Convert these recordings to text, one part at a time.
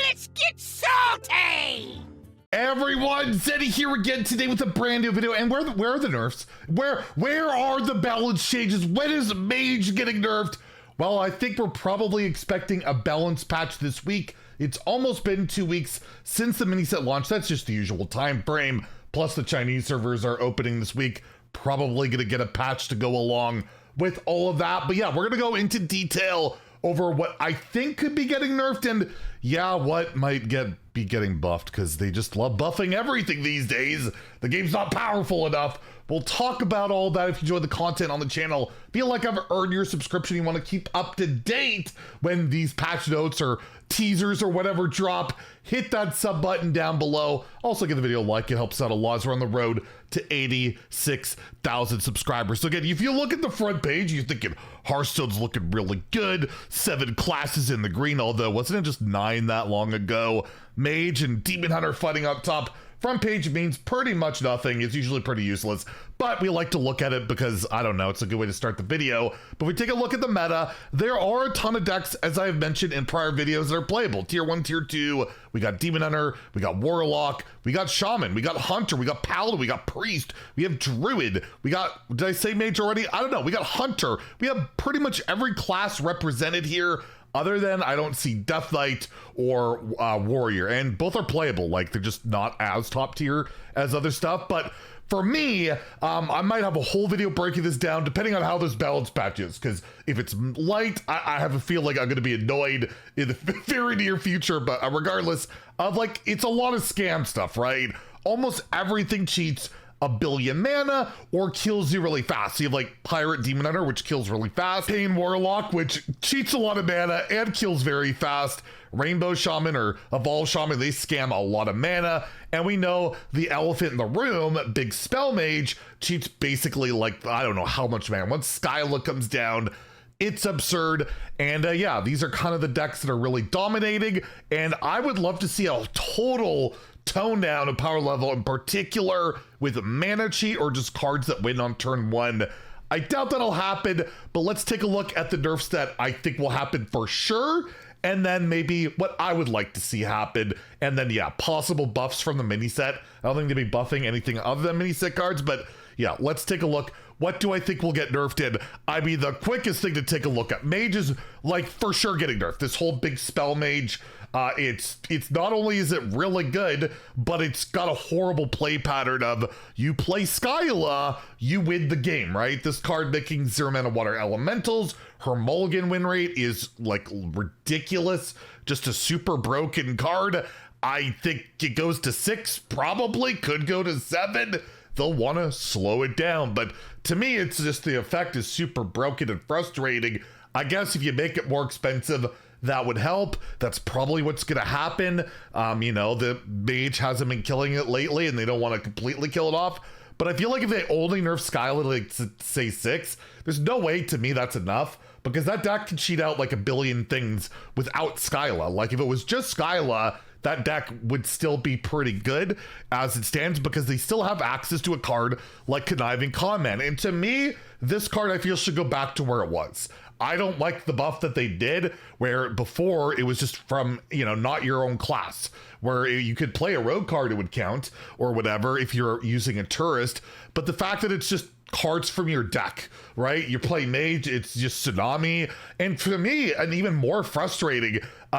Let's get salty! Everyone, Zeddy here again today with a brand new video. And where are the nerfs? Where are the balance changes? When is Mage getting nerfed? Well, I think we're probably expecting a balance patch this week. It's almost been 2 weeks since the mini set launched. That's just the usual time frame. Plus the Chinese servers are opening this week. Probably gonna get a patch to go along with all of that. But yeah, we're gonna go into detail over what I think could be getting nerfed and yeah, what might be getting buffed, because they just love buffing everything these days. The game's not powerful enough. We'll talk about all that. If you enjoy the content on the channel, feel like I've earned your subscription, you want to keep up to date when these patch notes or teasers or whatever drop, hit that sub button down below. Also give the video a like, it helps out a lot as we're on the road to 86,000 subscribers. So again, if you look at the front page, you're thinking Hearthstone's looking really good. 7 classes in the green, although wasn't it just 9 that long ago? Mage and Demon Hunter fighting up top. Front page means pretty much nothing. It's usually pretty useless, but we like to look at it because, I don't know, it's a good way to start the video. But if we take a look at the meta, there are a ton of decks, as I've mentioned in prior videos, that are playable. Tier 1, Tier 2, we got Demon Hunter, we got Warlock, we got Shaman, we got Hunter, we got Paladin, we got Priest, we have Druid, we got, did I say Mage already? I don't know, we got Hunter. We have pretty much every class represented here. Other than I don't see Death Knight or Warrior, and both are playable. Like, they're just not as top tier as other stuff. But for me, I might have a whole video breaking this down depending on how this balance patch is. Because if it's light, I have a feel like I'm going to be annoyed in the very near future. But regardless of, like, it's a lot of scam stuff, right? Almost everything cheats a billion mana or kills you really fast. So you have like Pirate Demon Hunter, which kills really fast. Pain Warlock, which cheats a lot of mana and kills very fast. Rainbow Shaman or Evolve Shaman, they scam a lot of mana. And we know the elephant in the room, Big Spell Mage, cheats basically like, I don't know how much mana. Once Skyla comes down, it's absurd. And yeah, these are kind of the decks that are really dominating. And I would love to see a total tone down of power level, in particular with mana cheat or just cards that win on turn 1. I doubt that'll happen, but let's take a look at the nerfs that I think will happen for sure, and then maybe what I would like to see happen, and then yeah, possible buffs from the mini set. I don't think they'll be buffing anything other than mini set cards, but yeah, let's take a look. What do I think will get nerfed in? I mean, the quickest thing to take a look at, Mage is like for sure getting nerfed. This whole Big Spell Mage, it's not only is it really good, but it's got a horrible play pattern of you play Skyla, you win the game, right? This card making 0 mana water elementals, her mulligan win rate is like ridiculous, just a super broken card. I think it goes to 6, probably could go to 7. They'll want to slow it down, but to me, it's just the effect is super broken and frustrating. I guess if you make it more expensive, that would help. That's probably what's going to happen. You know, the Mage hasn't been killing it lately, and they don't want to completely kill it off. But I feel like if they only nerf Skyla to, like, say 6, there's no way to me that's enough, because that deck can cheat out like a billion things without Skyla. Like, if it was just Skyla, that deck would still be pretty good as it stands, because they still have access to a card like Conniving Conman. And to me, this card I feel should go back to where it was. I don't like the buff that they did, where before it was just from, you know, not your own class, where you could play a rogue card, it would count, or whatever, if you're using a tourist. But the fact that it's just cards from your deck, right? You play Mage, it's just Tsunami. And for me, an even more frustrating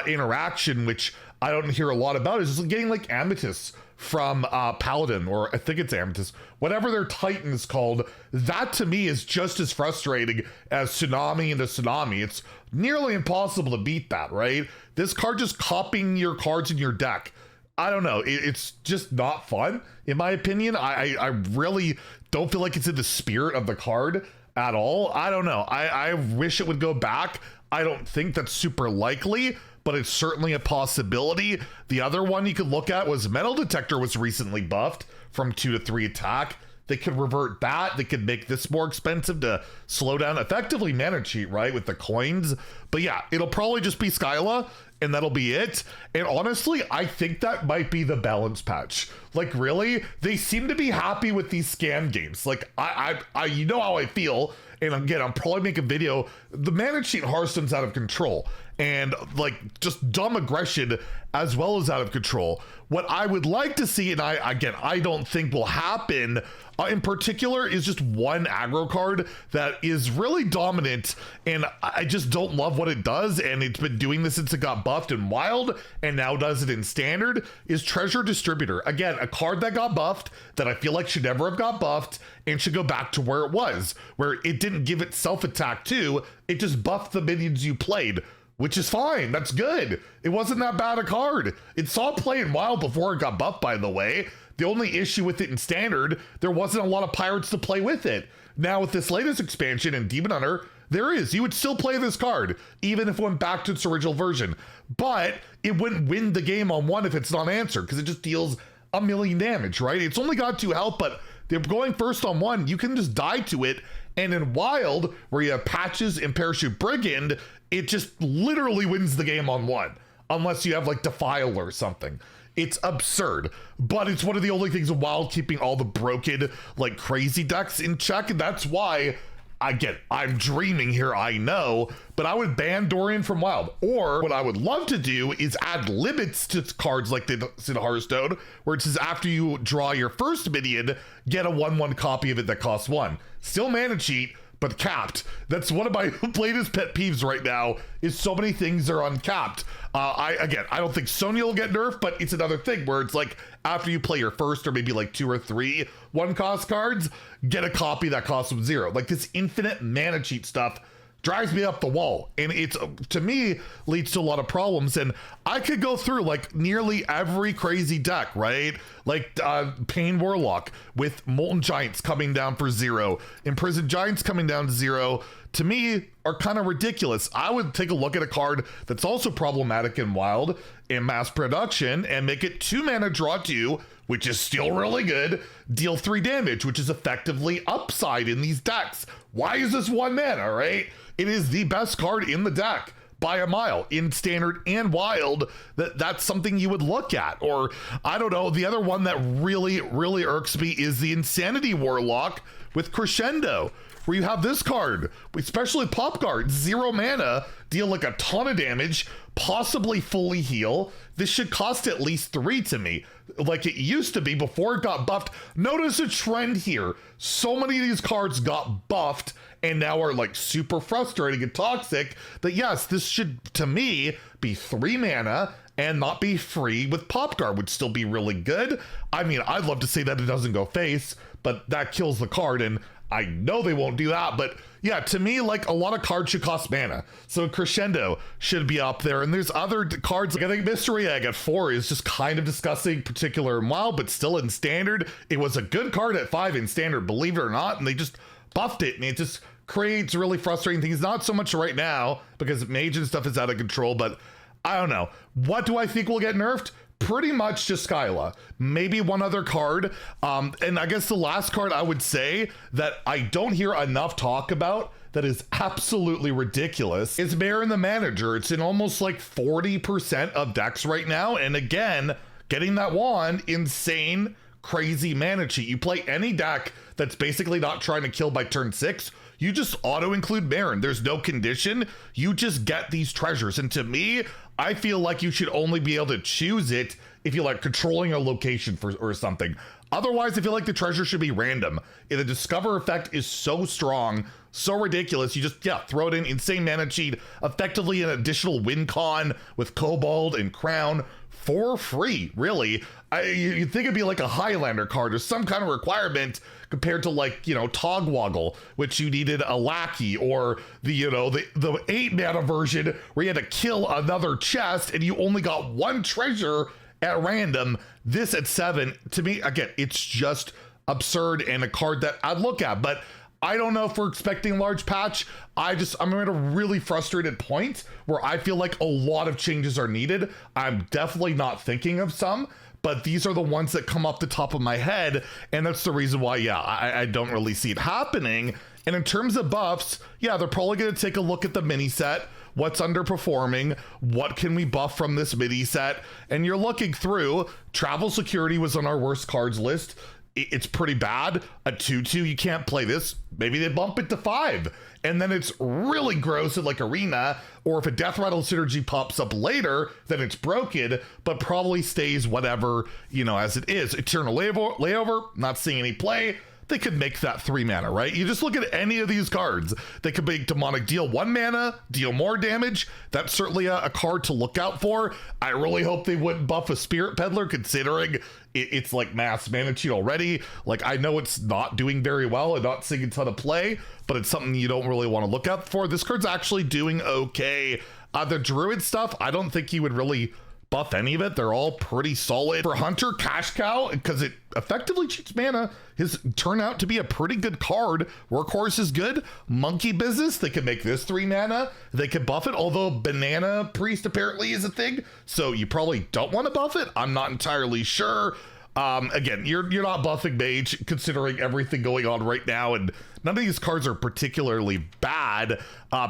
interaction, which I don't hear a lot about, is just getting like Amethyst from Paladin, or I think it's Amethyst, whatever their Titan is called. That to me is just as frustrating as Tsunami and the Tsunami. It's nearly impossible to beat that, right? This card just copying your cards in your deck. I don't know, it's just not fun, in my opinion. I really don't feel like it's in the spirit of the card at all. I don't know, I wish it would go back. I don't think that's super likely, but it's certainly a possibility. The other one you could look at was Metal Detector was recently buffed from 2 to 3 attack. They could revert that. They could make this more expensive to slow down effectively mana cheat, right, with the coins. But yeah, it'll probably just be Skyla, and that'll be it. And honestly, I think that might be the balance patch. Like, really, they seem to be happy with these scam games. Like, I you know how I feel. and again, I'll probably make a video. The mana cheat in Hearthstone's out of control, and like just dumb aggression as well as out of control. What I would like to see, and I don't think will happen in particular, is just one aggro card that is really dominant, and I just don't love what it does, and it's been doing this since it got buffed in Wild, and now does it in Standard, is Treasure Distributor. Again, a card that got buffed that I feel like should never have got buffed and should go back to where it was, where it didn't give itself attack too, it just buffed the minions you played, which is fine. That's good. It wasn't that bad a card. It saw play in Wild before it got buffed, by the way. The only issue with it in Standard, there wasn't a lot of pirates to play with it. Now with this latest expansion in Demon Hunter, there is. You would still play this card, even if it went back to its original version. But it wouldn't win the game on one if it's not answered, because it just deals a million damage, right? It's only got 2 health, but they're going first on 1. You can just die to it. And in Wild, where you have Patches and Parachute Brigand, it just literally wins the game on 1. Unless you have like Defile or something. It's absurd, but it's one of the only things in Wild keeping all the broken, like crazy decks in check. And that's why, again, I'm dreaming here, I know, but I would ban Dorian from Wild. Or what I would love to do is add limits to cards like they do in Hearthstone, where it says after you draw your first minion, get a 1/1 copy of it that costs 1. Still mana cheat, but capped. That's one of my latest pet peeves right now, is so many things are uncapped. I don't think Sonya will get nerfed, but it's another thing where it's like after you play your first or maybe like 2 or 3 1-cost cards, get a copy that costs them 0. Like this infinite mana cheat stuff drives me up the wall, and it's, to me, leads to a lot of problems. And I could go through like nearly every crazy deck, right? Like Pain Warlock with Molten Giants coming down for 0, Imprisoned Giants coming down to 0, to me are kind of ridiculous. I would take a look at a card that's also problematic in Wild in mass production and make it 2 mana, draw 2, which is still really good, deal 3 damage, which is effectively upside in these decks. Why is this 1 mana, right? It is the best card in the deck by a mile in Standard and Wild. That's something you would look at. Or I don't know, the other one that really irks me is the Insanity Warlock with Crescendo, where you have this card, especially Pop Guard, 0 mana, deal like a ton of damage, possibly fully heal. This should cost at least 3 to me, like it used to be before it got buffed. Notice a trend here. So many of these cards got buffed and now are like super frustrating and toxic that yes, this should, to me, be 3 mana and not be free with Pop Guard, would still be really good. I mean, I'd love to say that it doesn't go face, but that kills the card, and I know they won't do that. But yeah, to me, like a lot of cards should cost mana. So Crescendo should be up there. And there's other cards, like I think Mystery Egg at 4 is just kind of disgusting, particular in Wild, but still in Standard. It was a good card at 5 in Standard, believe it or not, and they just buffed it, and it just creates really frustrating things. Not so much right now because Mage and stuff is out of control, but I don't know. What do I think will get nerfed? Pretty much just Skyla, maybe one other card. And I guess the last card I would say that I don't hear enough talk about that is absolutely ridiculous is Baron the Manager. It's in almost like 40% of decks right now. And again, getting that wand, insane, crazy mana cheat. You play any deck that's basically not trying to kill by turn 6, you just auto include Baron. There's no condition. You just get these treasures. And to me, I feel like you should only be able to choose it if you're like controlling a location or something. Otherwise, I feel like the treasure should be random. And the Discover effect is so strong, so ridiculous. You just, throw it in, insane mana cheat, effectively an additional win con with Kobold and Crown for free, really. You'd think it'd be like a Highlander card or some kind of requirement compared to like, Togwoggle, which you needed a lackey, or the 8 mana version where you had to kill another chest and you only got 1 treasure at random. This at 7, to me, again, it's just absurd and a card that I'd look at, but I don't know if we're expecting a large patch. I'm at a really frustrated point where I feel like a lot of changes are needed. I'm definitely not thinking of some, but these are the ones that come off the top of my head, and that's the reason why, I don't really see it happening. And in terms of buffs, they're probably going to take a look at the mini set, what's underperforming, what can we buff from this mini set, and you're looking through. Travel Security was on our worst cards list. it's pretty bad. A 2/2, you can't play this. Maybe they bump it to 5. And then it's really gross at like Arena, or if a Death Rattle synergy pops up later, then it's broken, but probably stays whatever, as it is. Eternal Layover, not seeing any play. They could make that 3 mana, right? You just look at any of these cards. They could make Demonic deal 1 mana, deal more damage. That's certainly a card to look out for. I really hope they wouldn't buff a Spirit Peddler, considering it's like mass mana cheat already. Like, I know it's not doing very well and not seeing a ton of play, but it's something you don't really want to look out for. This card's actually doing okay. The Druid stuff, I don't think you would really buff any of it. They're all pretty solid. For Hunter, Cash Cow, because it effectively cheats mana, has turned out to be a pretty good card. Workhorse is good. Monkey Business, they can make this 3 mana. They can buff it, although Banana Priest apparently is a thing, so you probably don't want to buff it. I'm not entirely sure. Again, you're not buffing Mage, considering everything going on right now, and none of these cards are particularly bad.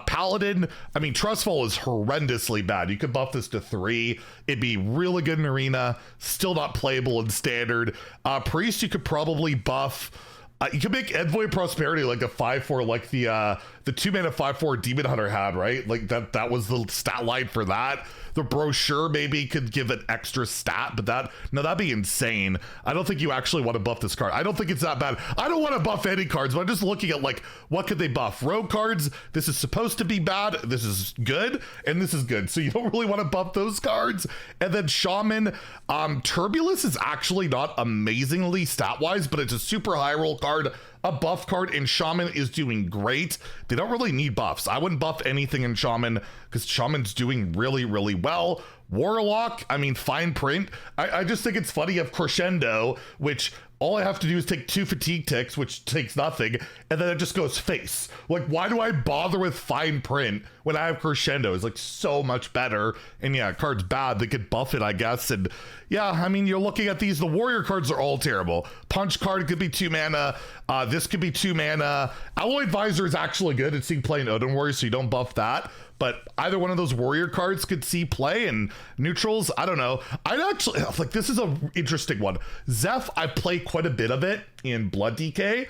Paladin, I mean, Trustfall is horrendously bad. You could buff this to 3. It'd be really good in Arena, still not playable in Standard. Priest, you could probably buff. You can make Envoy Prosperity like a 5/4, like the 2 mana 5/4 Demon Hunter had, right? Like that was the stat line for that. The Brochure maybe could give an extra stat, but that'd be insane. I don't think you actually want to buff this card. I don't think it's that bad. I don't want to buff any cards, but I'm just looking at like, what could they buff? Rogue cards, this is supposed to be bad, this is good, and this is good. So you don't really want to buff those cards. And then Shaman, Turbulence is actually not amazingly stat-wise, but it's a super high roll card. A buff card in Shaman is doing great. They don't really need buffs. I wouldn't buff anything in Shaman because Shaman's doing really, really well. Warlock, I mean, fine print. I just think it's funny. You have Crescendo, which all I have to do is take 2 fatigue ticks, which takes nothing, and then it just goes face. Like, why do I bother with fine print when I have Crescendo? It's like so much better. And yeah, card's bad. They could buff it, I guess. And yeah, I mean, you're looking at these. The Warrior cards are all terrible. Punch card could be 2 mana. This could be 2 mana. Alloy Advisor is actually good. It's seeing play in Odin Warrior, so you don't buff that. But either one of those Warrior cards could see play, and neutrals, I don't know. I'd actually, like, this is an interesting one. Zeph, I play quite a bit of it in Blood DK.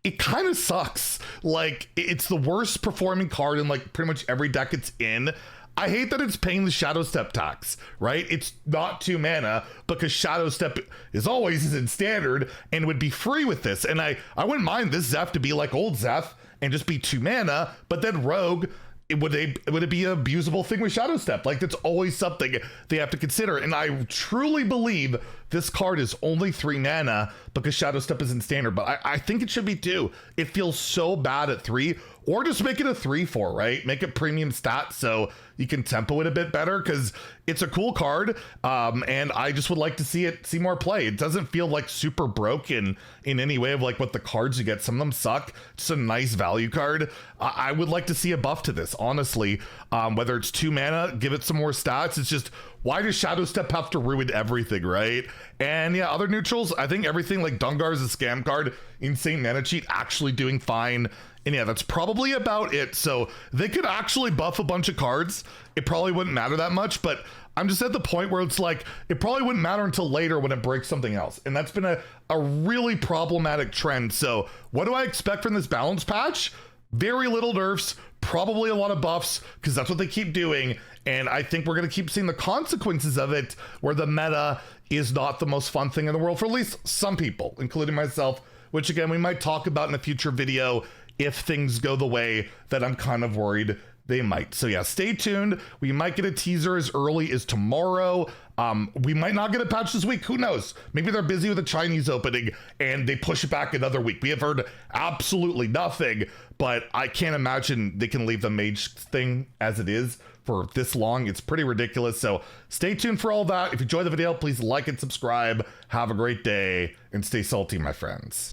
It kind of sucks. Like, it's the worst performing card in like pretty much every deck it's in. I hate that it's paying the Shadow Step tax, right? It's not 2 mana because Shadow Step is always in Standard and would be free with this. And I wouldn't mind this Zeph to be like old Zeph and just be 2 mana, but then Rogue, would it be an abusable thing with Shadow Step? Like, that's always something they have to consider. And I truly believe this card is only 3 mana because Shadow Step is in Standard, but I think it should be 2. It feels so bad at 3, or just make it a 3/4, right? Make it premium stat so you can tempo it a bit better, because it's a cool card, and I just would like to see more play. It doesn't feel like super broken in any way of like what the cards you get. Some of them suck. Just a nice value card. I would like to see a buff to this, honestly. Whether it's 2 mana, give it some more stats. It's just, why does Shadow Step have to ruin everything, right? And yeah, other neutrals, I think everything like Dungar is a scam card. Insane Mana Cheat actually doing fine. And yeah, that's probably about it. So they could actually buff a bunch of cards. It probably wouldn't matter that much, but I'm just at the point where it's like, it probably wouldn't matter until later when it breaks something else. And that's been a really problematic trend. So what do I expect from this balance patch? Very little nerfs, probably a lot of buffs, because that's what they keep doing. And I think we're going to keep seeing the consequences of it, where the meta is not the most fun thing in the world for at least some people, including myself, which again, we might talk about in a future video if things go the way that I'm kind of worried they might. So yeah, stay tuned. We might get a teaser as early as tomorrow. We might not get a patch this week. Who knows? Maybe they're busy with the Chinese opening and they push it back another week. We have heard absolutely nothing, but I can't imagine they can leave the Mage thing as it is for this long. It's pretty ridiculous. So stay tuned for all that. If you enjoyed the video, please like and subscribe. Have a great day and stay salty, my friends.